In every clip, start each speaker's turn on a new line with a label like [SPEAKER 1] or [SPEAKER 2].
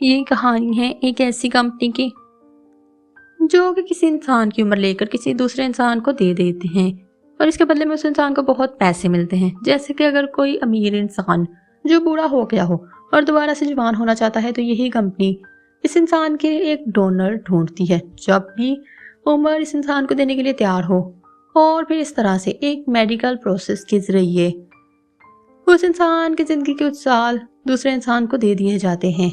[SPEAKER 1] ये कहानी है एक ऐसी कंपनी की जो कि किसी इंसान की उम्र लेकर किसी दूसरे इंसान को दे देते हैं और इसके बदले में उस इंसान को बहुत पैसे मिलते हैं। जैसे कि अगर कोई अमीर इंसान जो बूढ़ा हो गया हो और दोबारा से जवान होना चाहता है तो यही कंपनी इस इंसान के लिए एक डोनर ढूंढती है जब भी उम्र इस इंसान को देने के लिए तैयार हो। और फिर इस तरह से एक मेडिकल प्रोसेस के जरिए उस इंसान की जिंदगी के कुछ साल दूसरे इंसान को दे दिए जाते हैं।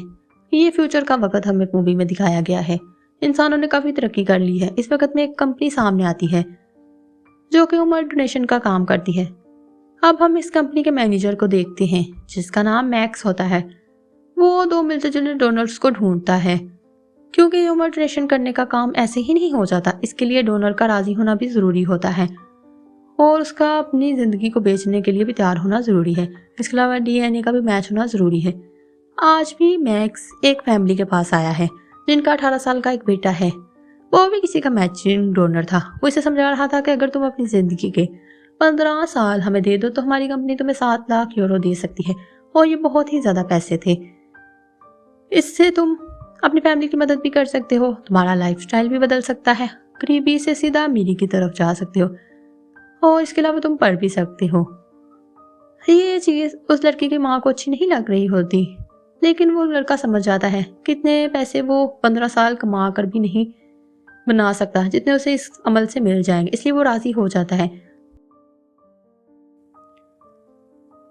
[SPEAKER 1] ये फ्यूचर का वक्त हमें मूवी में दिखाया गया है। इंसानों ने काफी तरक्की कर ली है। इस वक्त में एक कंपनी सामने आती है जो कि उम्र डोनेशन का काम करती है। अब हम इस कंपनी के मैनेजर को देखते हैं जिसका नाम मैक्स होता है। वो दो मिलते जुलते डोनर्स को ढूंढता है क्योंकि उम्र डोनेशन करने का काम ऐसे ही नहीं हो जाता। इसके लिए डोनर का राजी होना भी जरूरी होता है और उसका अपनी जिंदगी को बेचने के लिए भी तैयार होना जरूरी है। इसके अलावा डीएनए का भी मैच होना जरूरी है। आज भी मैक्स एक फैमिली के पास आया है जिनका 18 साल का एक बेटा है। वो भी किसी का मैचिंग डोनर था। वो इसे समझा रहा था कि अगर तुम अपनी जिंदगी के 15 साल हमें दे दो तो हमारी कंपनी तुम्हें 7 लाख यूरो दे सकती है और ये बहुत ही ज्यादा पैसे थे। इससे तुम अपनी फैमिली की मदद भी कर सकते हो, तुम्हारा लाइफस्टाइल भी बदल सकता है, गरीबी से सीधा अमीरी की तरफ जा सकते हो और इसके अलावा तुम पढ़ भी सकते हो। ये चीज उस लड़की की माँ को अच्छी नहीं लग रही होती, लेकिन वो लड़का समझ जाता है कितने पैसे वो 15 साल कमा कर भी नहीं बना सकता जितने उसे इस अमल से मिल जाएंगे। इसलिए वो राजी हो जाता है।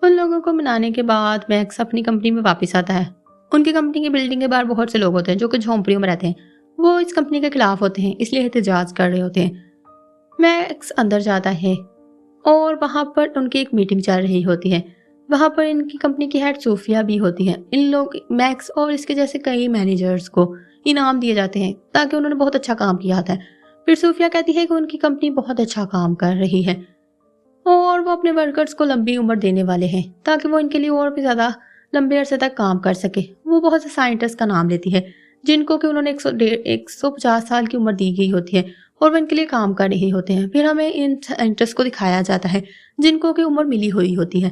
[SPEAKER 1] उन लोगों को मनाने के बाद मैक्स अपनी कंपनी में वापस आता है। उनकी कंपनी की बिल्डिंग के बाहर बहुत से लोग होते हैं जो कि झोंपड़ियों में रहते हैं। वो इस कंपनी के खिलाफ होते हैं, इसलिए एहतजाज कर रहे होते हैं। मैक्स अंदर जाता है और वहां पर उनकी एक मीटिंग चल रही होती है। वहां पर इनकी कंपनी की हेड सोफिया भी होती है। इन लोग मैक्स और इसके जैसे कई मैनेजर्स को इनाम दिए जाते हैं ताकि उन्होंने बहुत अच्छा काम किया होता है। फिर सोफिया कहती है कि उनकी कंपनी बहुत अच्छा काम कर रही है और वो अपने वर्कर्स को लंबी उम्र देने वाले हैं ताकि वो इनके लिए और भी ज्यादा लंबे अरसे तक काम कर सके। वो बहुत से साइंटिस्ट का नाम लेती है जिनको कि उन्होंने 150 साल की उम्र दी गई होती है और वो इनके लिए काम कर रहे होते हैं। फिर हमें इन साइंटिस्ट को दिखाया जाता है जिनको की उम्र मिली हुई होती है।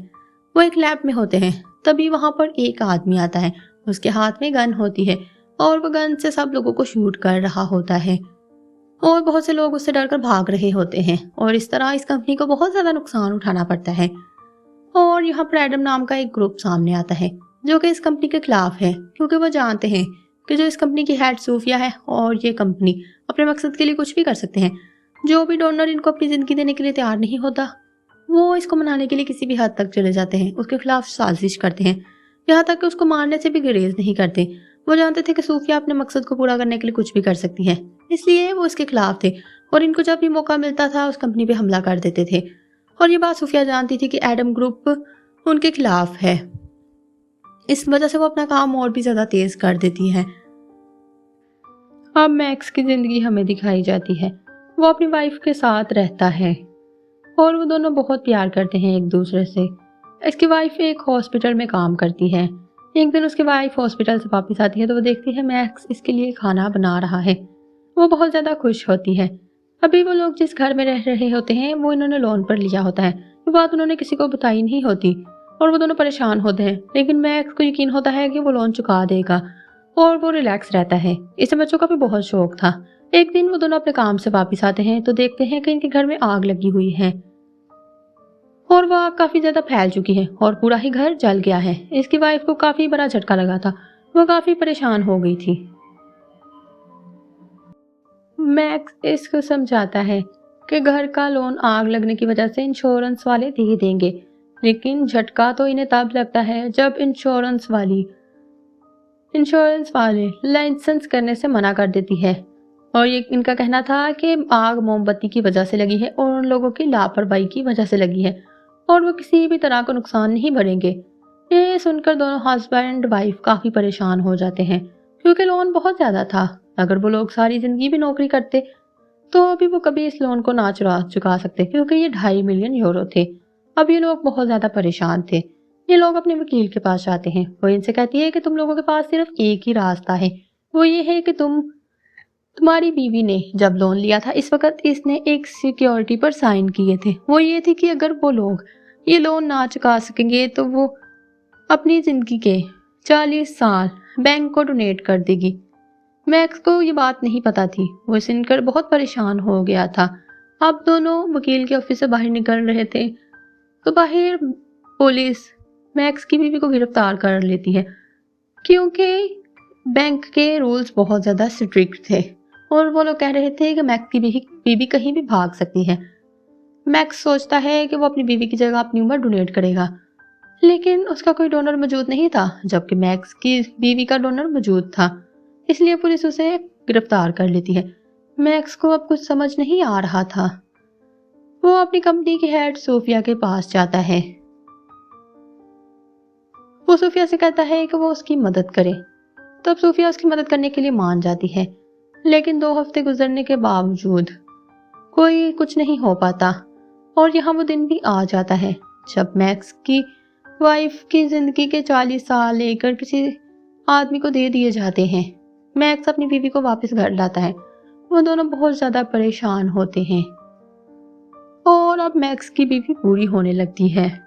[SPEAKER 1] वो एक लैब में होते हैं। तभी वहां पर एक आदमी आता है, उसके हाथ में गन होती है और वो गन से सब लोगों को शूट कर रहा होता है और बहुत से लोग उससे डरकर भाग रहे होते हैं और इस तरह इस कंपनी को बहुत ज्यादा नुकसान उठाना पड़ता है। और यहाँ पर एडम नाम का एक ग्रुप सामने आता है जो कि इस कंपनी के खिलाफ है क्योंकि वो जानते हैं कि जो इस कंपनी की हेड सोफिया है और ये कंपनी अपने मकसद के लिए कुछ भी कर सकते हैं। जो भी डोनर इनको अपनी जिंदगी देने के लिए तैयार नहीं होता वो इसको मनाने के लिए किसी भी हद तक चले जाते हैं, उसके खिलाफ साजिश करते हैं, यहाँ तक कि उसको मारने से भी गुरेज नहीं करते। वो जानते थे कि सूफिया अपने मकसद को पूरा करने के लिए कुछ भी कर सकती है, इसलिए वो इसके खिलाफ थे और इनको जब भी मौका मिलता था उस कंपनी पे हमला कर देते थे। और ये बात सूफिया जानती थी कि एडम ग्रुप उनके खिलाफ है, इस वजह से वो अपना काम और भी ज्यादा तेज कर देती है। अब मैक्स की जिंदगी हमें दिखाई जाती है। वो अपनी वाइफ के साथ रहता है और वो दोनों बहुत प्यार करते हैं एक दूसरे से। इसकी वाइफ एक हॉस्पिटल में काम करती है। एक दिन उसकी वाइफ हॉस्पिटल से वापस आती है तो वो देखती है मैक्स इसके लिए खाना बना रहा है। वो बहुत ज्यादा खुश होती है। अभी वो लोग जिस घर में रह रहे होते हैं वो इन्होंने लोन पर लिया होता है। ये बात उन्होंने किसी को बताई नहीं होती और वो दोनों परेशान होते हैं, लेकिन मैक्स को यकीन होता है कि वो लोन चुका देगा और वो रिलैक्स रहता है। इसे बच्चों का भी बहुत शौक था। एक दिन वो दोनों अपने काम से वापस आते हैं तो देखते हैं कि इनके घर में आग लगी हुई है और वह आग काफी ज्यादा फैल चुकी है और पूरा ही घर जल गया है। इसकी वाइफ को काफी बड़ा झटका लगा था, वो काफी परेशान हो गई थी। मैक्स इसको समझाता है कि घर का लोन आग लगने की वजह से इंश्योरेंस वाले दे देंगे, लेकिन झटका तो इन्हें तब लगता है जब इंश्योरेंस वाले लाइसेंस करने से मना कर देती है। और ये इनका कहना था कि आग मोमबत्ती की वजह से लगी है और उन लोगों की लापरवाही की वजह से लगी है और वो किसी भी तरह का नुकसान नहीं भरेंगे। ये सुनकर दोनों हस्बैंड वाइफ काफी परेशान हो जाते हैं क्योंकि लोन बहुत ज्यादा था। अगर वो लोग सारी जिंदगी भी नौकरी करते तो अभी वो कभी इस लोन को ना चुका सकते क्योंकि ये 2.5 मिलियन यूरो थे। अब ये लोग बहुत ज्यादा परेशान थे। ये लोग अपने वकील के पास जाते हैं। वो इनसे कहती है कि तुम लोगों के पास सिर्फ एक ही रास्ता है, वो ये है कि तुम्हारी बीवी ने जब लोन लिया था इस वक्त इसने एक सिक्योरिटी पर साइन किए थे। वो ये थी कि अगर वो लोग ये लोन ना चुका सकेंगे तो वो अपनी जिंदगी के 40 साल बैंक को डोनेट कर देगी। मैक्स को ये बात नहीं पता थी। वो सुनकर बहुत परेशान हो गया था। अब दोनों वकील के ऑफिस से बाहर निकल रहे थे तो बाहर पुलिस मैक्स की बीवी को गिरफ्तार कर लेती है, क्योंकि बैंक के रूल्स बहुत ज़्यादा स्ट्रिक्ट थे और वो लोग कह रहे थे कि मैक्स की बीवी कहीं भी भाग सकती है। मैक्स सोचता है कि वो अपनी बीवी की जगह अपनी उम्र डोनेट करेगा, लेकिन उसका कोई डोनर मौजूद नहीं था, जबकि मैक्स की बीवी का डोनर मौजूद था। इसलिए पुलिस उसे गिरफ्तार कर लेती है। मैक्स को अब कुछ समझ नहीं आ रहा था। वो अपनी कंपनी की हेड सोफिया के पास जाता है। वो सोफिया से कहता है कि वो उसकी मदद करे। तब सोफिया उसकी मदद करने के लिए मान जाती है, लेकिन 2 हफ्ते गुजरने के बावजूद कोई कुछ नहीं हो पाता और यहाँ वो दिन भी आ जाता है जब मैक्स की वाइफ की जिंदगी के 40 साल लेकर किसी आदमी को दे दिए जाते हैं। मैक्स अपनी बीवी को वापस घर लाता है। वो दोनों बहुत ज्यादा परेशान होते हैं और अब मैक्स की बीवी बूढ़ी होने लगती है।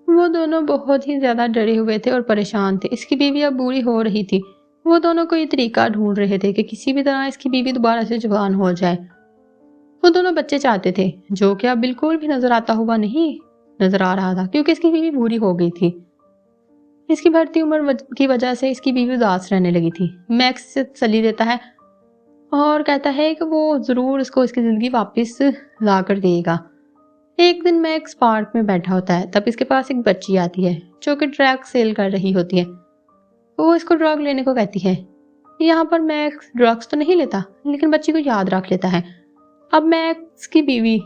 [SPEAKER 1] वो दोनों बहुत ही ज्यादा डरे हुए थे और परेशान थे। इसकी बीवी अब बूढ़ी हो रही थी। वो दोनों कोई तरीका ढूंढ रहे थे कि किसी भी तरह इसकी बीवी दोबारा से जवान हो जाए। वो दोनों बच्चे चाहते थे, जो कि अब बिल्कुल भी नजर आता हुआ नहीं नजर आ रहा था, क्योंकि इसकी बीवी बूढ़ी हो गई थी। इसकी बढ़ती उम्र की वजह से इसकी बीवी उदास रहने लगी थी। मैक्स से तसल्ली देता है और कहता है कि वो जरूर इसको इसकी जिंदगी वापस ला कर देगा। एक दिन मैक्स पार्क में बैठा होता है, तब इसके पास एक बच्ची आती है जो कि ड्रग सेल कर रही होती है। वो इसको ड्रग लेने को कहती है। यहाँ पर मैक्स ड्रग्स तो नहीं लेता, लेकिन बच्ची को याद रख लेता है। अब मैक्स की बीवी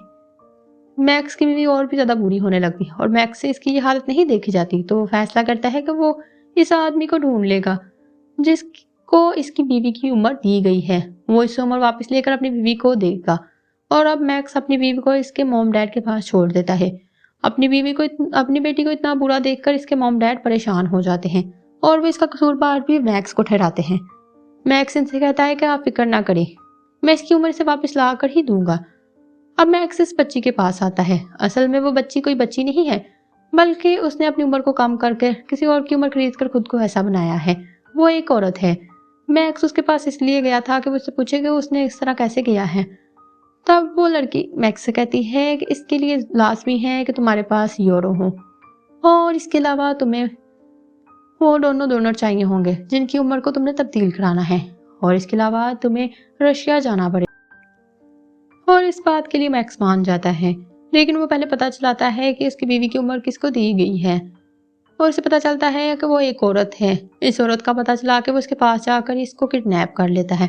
[SPEAKER 1] और भी ज्यादा बुरी होने लगी और मैक्स से इसकी ये हालत नहीं देखी जाती, तो वो फैसला करता है कि वो इस आदमी को ढूंढ लेगा जिसको इसकी बीवी की उम्र दी गई है। वो इस उम्र वापस लेकर अपनी बीवी को देगा और अब मैक्स अपनी बीवी को इसके मॉम डैड के पास छोड़ देता है। अपनी बेटी को इतना बुरा देखकर इसके मॉम डैड परेशान हो जाते हैं और वो इसका कसूरवार भी मैक्स को ठहराते हैं। मैक्स इनसे कहता है कि आप फिक्र ना करें, मैं इसकी उम्र से वापस ला कर ही दूंगा। अब मैक्स इस बच्ची के पास आता है। असल में वो बच्ची कोई बच्ची नहीं है, बल्कि उसने अपनी उम्र को कम करके किसी और की उम्र खरीद कर खुद को ऐसा बनाया है। वो एक औरत है। मैक्स उसके पास इसलिए गया था कि वो उससे पूछे कि उसने इस तरह कैसे किया है। तब वो लड़की मैक्स से कहती है कि इसके लिए लाजमी है कि तुम्हारे पास यूरो हो और इसके अलावा तुम्हें वो दोनों डोनर चाहिए होंगे जिनकी उम्र को तुमने तब्दील कराना है, और इसके अलावा तुम्हें रशिया जाना पड़ेगा। और इस बात के लिए मैक्स मान जाता है, लेकिन वो पहले पता चलाता है कि इसकी बीवी की उम्र किसको दी गई है और उसे पता चलता है कि वो एक औरत है। इस औरत का पता चला के वो उसके पास जाकर इसको किडनैप कर लेता है।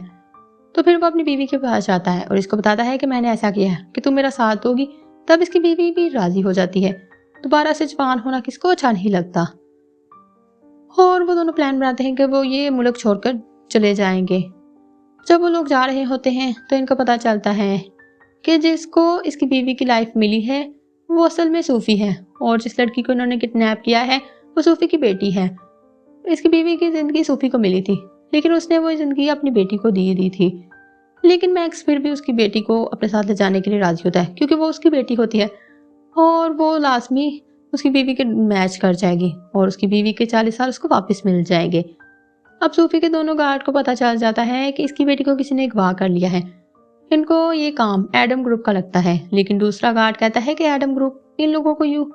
[SPEAKER 1] तो फिर वो अपनी बीवी के पास जाता है और इसको बताता है कि मैंने ऐसा किया है कि तुम मेरा साथ दोगी। तब इसकी बीवी भी राजी हो जाती है। दोबारा से जवान होना किसको अच्छा नहीं लगता और वो दोनों प्लान बनाते हैं कि वो ये मुल्क छोड़कर चले जाएंगे। जब वो लोग जा रहे होते हैं तो इनको पता चलता है कि जिसको इसकी बीवी की लाइफ मिली है वो असल में सूफी है और जिस लड़की को इन्होंने किडनैप किया है वो सूफी की बेटी है। इसकी बीवी की जिंदगी सूफी को मिली थी, लेकिन उसने वो जिंदगी अपनी बेटी को दे दी थी। लेकिन मैक्स फिर भी उसकी बेटी को अपने साथ ले जाने के लिए राजी होता है, क्योंकि वो उसकी बेटी होती है और वो लाजमी उसकी बीवी के मैच कर जाएगी और उसकी बीवी के 40 साल उसको वापस मिल जाएंगे। अब सूफी के दोनों गार्ड को पता चल जाता है कि इसकी बेटी को किसी ने अगवा कर लिया है। इनको ये काम एडम ग्रुप का लगता है, लेकिन दूसरा गार्ड कहता है कि एडम ग्रुप इन लोगों को यूं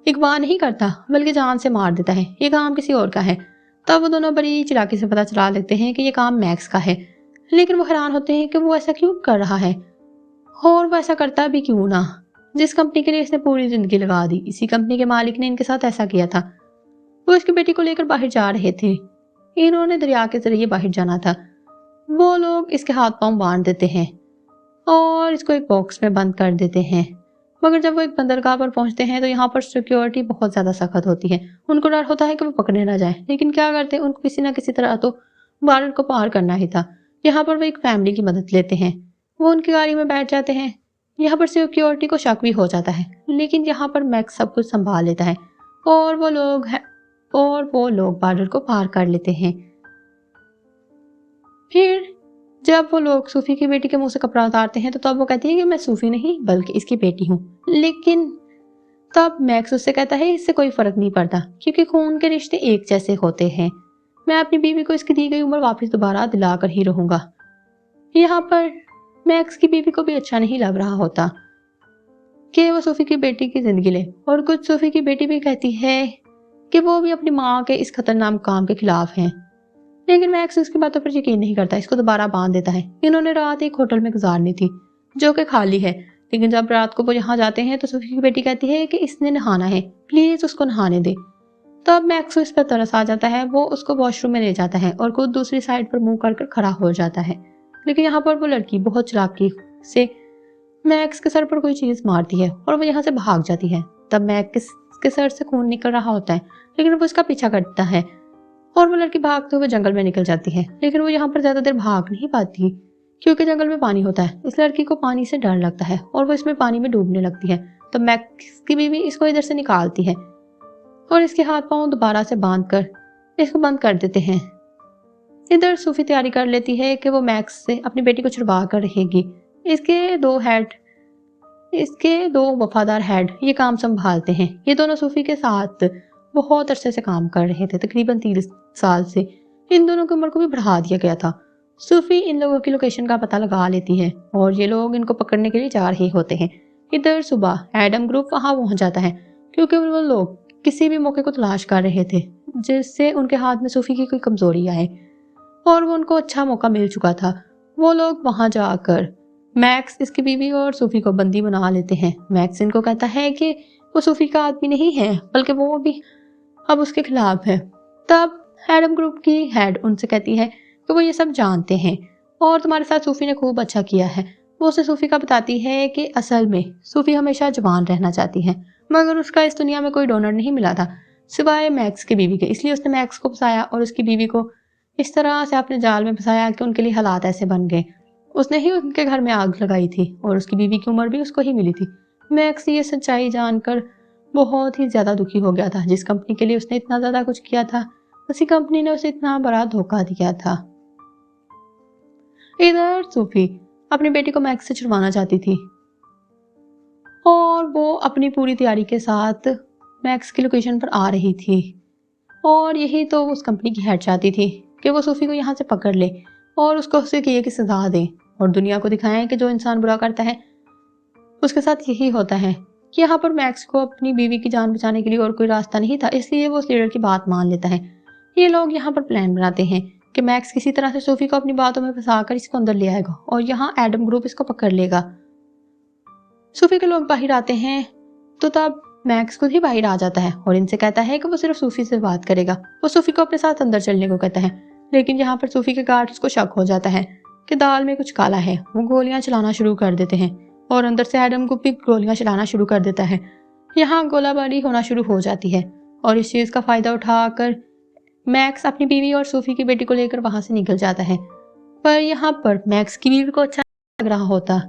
[SPEAKER 1] अगवा नहीं करता बल्कि जान से मार देता है, ये काम किसी और का है। तब वो दोनों बड़ी चिराकी से पता चला लेते हैं कि ये काम मैक्स का है, लेकिन वो हैरान होते हैं कि वो ऐसा क्यों कर रहा है और वो ऐसा करता भी क्यों ना। जिस कंपनी के लिए इसने पूरी जिंदगी लगा दी, इसी कंपनी के मालिक ने इनके साथ ऐसा किया था। वो इसकी बेटी को लेकर बाहर जा रहे थे। इन्होंने दरिया के जरिए बाहर जाना था। वो लोग इसके हाथ पांव बांध देते हैं और इसको एक बॉक्स में बंद कर देते हैं। मगर जब वो एक बंदरगाह पर पहुंचते हैं तो यहाँ पर सिक्योरिटी बहुत ज्यादा सख्त होती है। उनको डर होता है कि वो पकड़े ना जाए, लेकिन क्या करते हैं, उनको किसी ना किसी तरह तो बॉर्डर को पार करना ही था। यहाँ पर वो एक फैमिली की मदद लेते हैं। वो उनकी गाड़ी में बैठ जाते हैं। यहाँ पर सिक्योरिटी को शक भी हो जाता है, लेकिन यहाँ पर मैक्स सब कुछ संभाल लेता है और वो लोग बॉर्डर को पार कर लेते हैं। फिर जब वो लोग सूफी की बेटी के मुंह से कपड़ा उतारते हैं तो तब वो कहती है कि मैं सूफी नहीं बल्कि इसकी बेटी हूँ। लेकिन तब मैक्स उससे कहता है इससे कोई फर्क नहीं पड़ता क्योंकि खून के रिश्ते एक जैसे होते हैं। मैं अपनी बीवी को इसकी दी गई उम्र वापस दोबारा दिलाकर ही रहूंगा। यहाँ पर मैक्स की बीवी को भी अच्छा नहीं लग रहा होता कि वो सोफी की बेटी की जिंदगी ले, और कुछ सोफी की बेटी भी कहती है कि वो भी अपनी माँ के इस खतरनाक काम के खिलाफ है। लेकिन मैक्स उसकी बातों पर यकीन नहीं करता, इसको दोबारा बांध देता है। इन्होंने रात एक होटल में गुजारनी थी जो कि खाली है, लेकिन जब रात को वो यहाँ जाते हैं तो सोफी की बेटी कहती है कि इसने नहाना है, प्लीज उसको नहाने दे। तब मैक्स को इस पर तरस आ जाता है, वो उसको वॉशरूम में ले जाता है और खुद दूसरी साइड पर मुंह कर खड़ा हो जाता है। लेकिन यहाँ पर वो लड़की बहुत चालाकी से मैक्स के सर पर कोई चीज मारती है और वो यहाँ से भाग जाती है। तब मैक्स के सर से खून निकल रहा होता है, लेकिन वो उसका पीछा करता है और वो लड़की भागते हुए जंगल में निकल जाती है। लेकिन वो यहाँ पर ज्यादा देर भाग नहीं पाती क्योंकि जंगल में पानी होता है। इस लड़की को पानी से डर लगता है और वो इसमें पानी में डूबने लगती है। तो मैक्स की बीवी इसको इधर से निकालती है और इसके हाथ पांव दोबारा से बांधकर इसको बंद कर देते हैं। इधर सूफी तैयारी कर लेती है कि वो मैक्स से अपनी बेटी को छुड़वा कर रहेगी। इसके दो वफादार हेड ये काम संभालते हैं। ये दोनों सूफी के साथ बहुत अरसे से काम कर रहे थे, तकरीबन 30 साल से। इन दोनों की उम्र को भी बढ़ा दिया गया था। सूफी इन लोगों की लोकेशन का पता लगा लेती है और ये लोग इनको पकड़ने के लिए जा रहे होते हैं। इधर सुबह एडम ग्रुप वहां पहुंच जाता है क्योंकि वो लोग किसी भी मौके को तलाश कर रहे थे जिससे उनके हाथ में सूफी की कोई कमजोरी आए, और वो उनको अच्छा मौका मिल चुका था। वो लोग वहां जाकर मैक्स, इसकी बीवी और सूफी को बंदी बना लेते हैं। मैक्स इनको कहता है कि वो सूफी का आदमी नहीं है, बल्कि वो भी अब उसके खिलाफ है। तब एडम ग्रुप की हेड उनसे कहती है कि वो ये सब जानते हैं और तुम्हारे साथ सूफी ने खूब अच्छा किया है। वो उसे सूफी का बताती है कि असल में सूफी हमेशा जवान रहना चाहती है, मगर उसका इस दुनिया में कोई डोनर नहीं मिला था सिवाय मैक्स की बीवी के। इसलिए उसने मैक्स को फंसाया और उसकी बीवी को इस तरह से अपने जाल में फंसाया कि उनके लिए हालात ऐसे बन गए। उसने ही उनके घर में आग लगाई थी और उसकी बीवी की उम्र भी उसको ही मिली थी। मैक्स ये सच्चाई जानकर बहुत ही ज्यादा दुखी हो गया था। जिस कंपनी के लिए उसने इतना ज्यादा कुछ किया था, उसी कंपनी ने उसे इतना बड़ा धोखा दिया था। इधर सूफी अपनी बेटी को मैक्स से छुड़वाना चाहती थी और वो अपनी पूरी तैयारी के साथ मैक्स की लोकेशन पर आ रही थी, और यही तो उस कंपनी की हेड चाहती थी कि वो सूफी को यहाँ से पकड़ ले और उसको उससे किए की सजा दें और दुनिया को दिखाएं कि जो इंसान बुरा करता है उसके साथ यही होता है। कि यहाँ पर मैक्स को अपनी बीवी की जान बचाने के लिए और कोई रास्ता नहीं था, इसलिए वो उस लीडर की बात मान लेता है। ये लोग यहाँ पर प्लान बनाते हैं कि मैक्स किसी तरह से सूफी को अपनी बातों में फंसाकर इसको अंदर ले आएगा और यहाँ एडम ग्रुप इसको पकड़ लेगा। सूफी के लोग बाहर आते हैं तो तब मैक्स खुद ही बाहर आ जाता है और इनसे कहता है कि वो सिर्फ सूफी से बात करेगा। वो सूफी को अपने साथ अंदर चलने को कहता है, लेकिन यहाँ पर सूफी के गार्ड्स को शक हो जाता है कि दाल में कुछ काला है। वो गोलियां चलाना शुरू कर देते हैं और अंदर से एडम को भी गोलियां चलाना शुरू कर देता है। यहाँ गोलाबारी होना शुरू हो जाती है और इस चीज का फायदा उठाकर मैक्स अपनी बीवी और सूफी की बेटी को लेकर वहां से निकल जाता है। पर यहाँ पर मैक्स की बीवी को अच्छा लग रहा होता,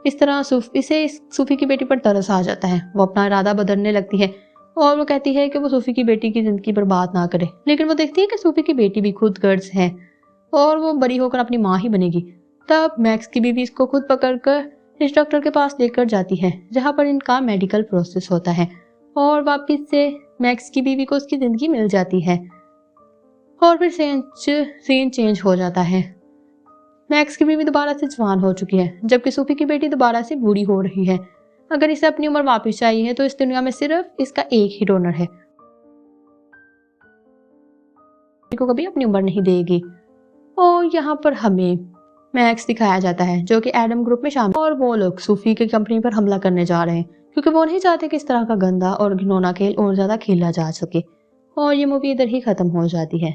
[SPEAKER 1] इस तरह सूफी की बेटी पर तरस आ जाता है। वो अपना इरादा बदलने लगती है और वो कहती है कि वो सूफी की बेटी की जिंदगी बर्बाद ना करे। लेकिन वो देखती है कि सूफी की बेटी भी खुद गर्ज है और वो बड़ी होकर अपनी माँ ही बनेगी। तब मैक्स की बीवी इसको खुद पकड़कर इस डॉक्टर के पास लेकर जाती है जहाँ पर इनका मेडिकल प्रोसेस होता है और वापिस से मैक्स की बीवी को उसकी जिंदगी मिल जाती है और फिर सीन चेंज हो जाता है। मैक्स की बीवी दोबारा से जवान हो चुकी है जबकि सूफी की बेटी दोबारा से बूढ़ी हो रही है। अगर इसे अपनी उम्र वापस चाहिए तो इस दुनिया में सिर्फ इसका एक ही डोनर है, को कभी अपनी उम्र नहीं देगी। और यहाँ पर हमें मैक्स दिखाया जाता है जो कि एडम ग्रुप में शामिल, और वो लोग सूफी की कंपनी पर हमला करने जा रहे हैं क्योंकि वो नहीं चाहते कि इस तरह का गंदा और घिनौना खेल और ज्यादा खेला जा सके। और ये मूवी इधर ही खत्म हो जाती है।